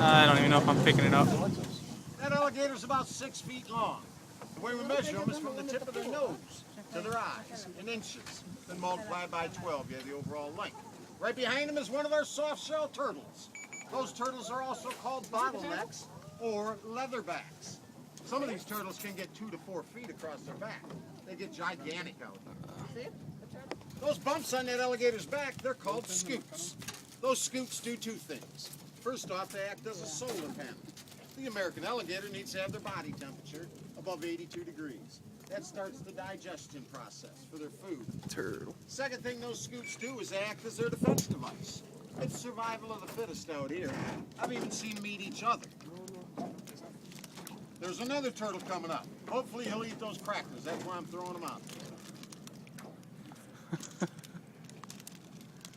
I don't even know if I'm picking it up. That alligator's about 6 feet long. The way we measure them is from the tip of their nose to their eyes in inches, then multiplied by 12, you have the overall length. Right behind them is one of our soft-shell turtles. Those turtles are also called bottlenecks or leatherbacks. Some of these turtles can get 2 to 4 feet across their back. They get gigantic out here. Those bumps on that alligator's back, they're called scoots. Those scoots do 2 things. First off, they act as a solar panel. The American alligator needs to have their body temperature above 82 degrees. That starts the digestion process for their food. Turtle. Second thing those scoots do is they act as their defense device. It's survival of the fittest out here. I've even seen them eat each other. There's another turtle coming up. Hopefully he'll eat those crackers. That's why I'm throwing them out.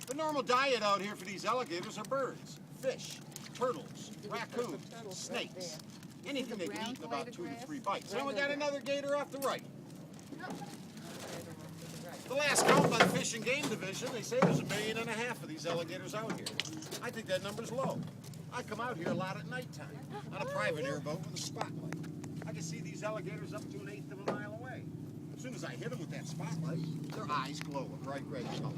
The normal diet out here for these alligators are birds, fish, turtles, raccoons, snakes. Anything they can eat in about 2 to 3 bites. Now we got another gator off the right. The last count by the Fish and Game Division, they say there's 1.5 million of these alligators out here. I think that number's low. I come out here a lot at nighttime on a private airboat with a spotlight. I can see these alligators up to 1/8 of a mile away. As soon as I hit them with that spotlight, their eyes glow a bright red color.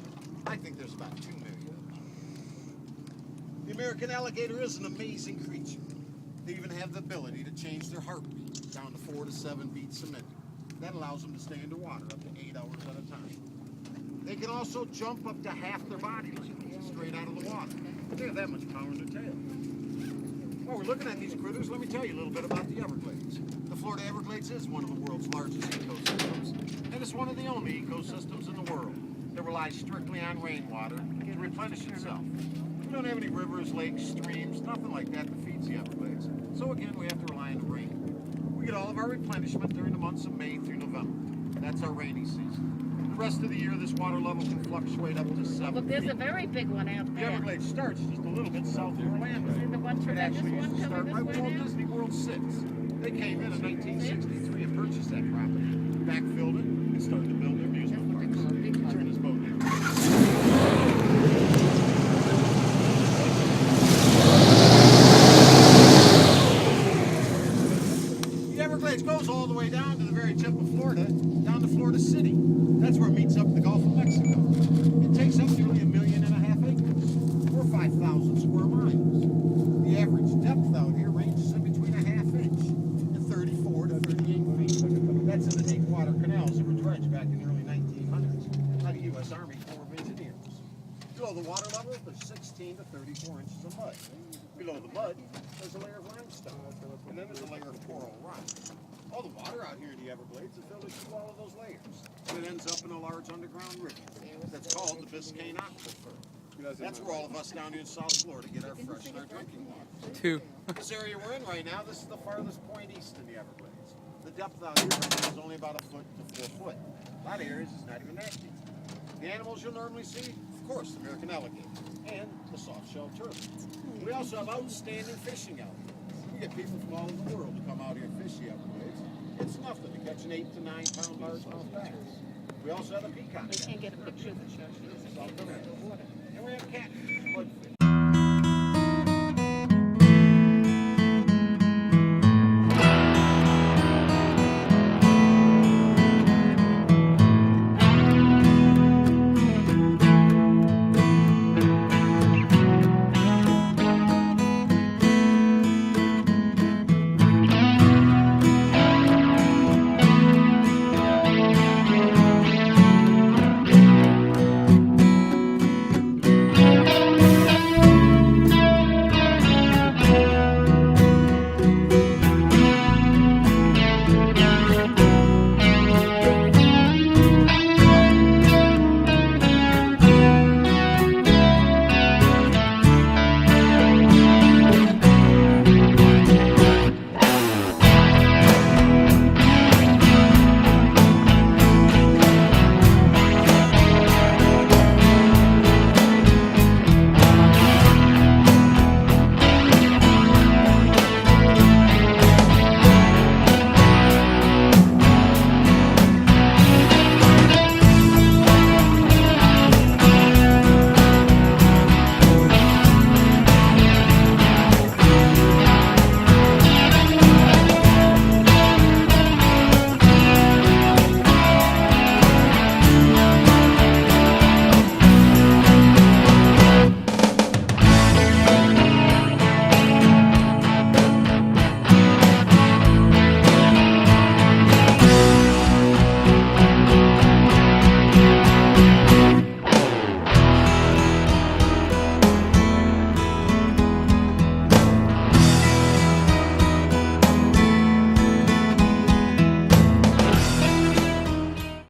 I think there's about 2 million of them. The American alligator is an amazing creature. They even have the ability to change their heartbeat down to 4 to 7 beats a minute. That allows them to stay underwater up to 8 hours at a time. They can also jump up to half their body length straight out of the water. They have that much power in their tail. While we're looking at these critters, let me tell you a little bit about the Everglades. The Florida Everglades is one of the world's largest ecosystems, and it's one of the only ecosystems in the world that relies strictly on rainwater to replenish itself. We don't have any rivers, lakes, streams, nothing like that feeds the Everglades. So again, we have to rely on the rain. We get all of our replenishment during the months of May through November. That's our rainy season. The rest of the year, this water level can fluctuate up to 7 Look, there's feet. a very big one out The there. Everglades starts just a little bit south of Orlando. See the one It tremendous actually used one to start coming right this where way Walt now? Disney World sits. They came in 1963 and purchased that property, backfilled it, and started to build their amusement That's what they parks. call a big one. Turn his boat down. The Everglades goes all the way down to the very tip of Florida, down to Florida City. That's where it meets up in the Gulf of Mexico. It takes up nearly 1.5 million acres, or 5,000 square miles. The average depth out here ranges in between 1/2 inch and 34 to 38 feet. That's in the deep water canals that were dredged back in the early 1900s by the U.S. Army Corps of Engineers. Below the water level, there's 16 to 34 inches of mud. Below the mud, there's a layer of limestone, and then there's a layer of coral rock. All the water out here in the Everglades is filtered through all of those layers, and it ends up in a large underground river that's called the Biscayne Aquifer. That's where all of us down here in South Florida get our fresh and our drinking water. 2. This area we're in right now, this is the farthest point east in the Everglades. The depth out here right now is only about 1 foot to 4 foot. A lot of areas it's not even that deep. The animals you'll normally see, of course, the American alligator and the soft-shelled turtle. We also have outstanding fishing out here. We get people from all over the world to come out here and fish the Everglades. It's nothing to catch an 8 to 9 pound largemouth bass. We also have a peacock. They can't get a picture of the show. She doesn't get in the water. And we have catfish, mudfish,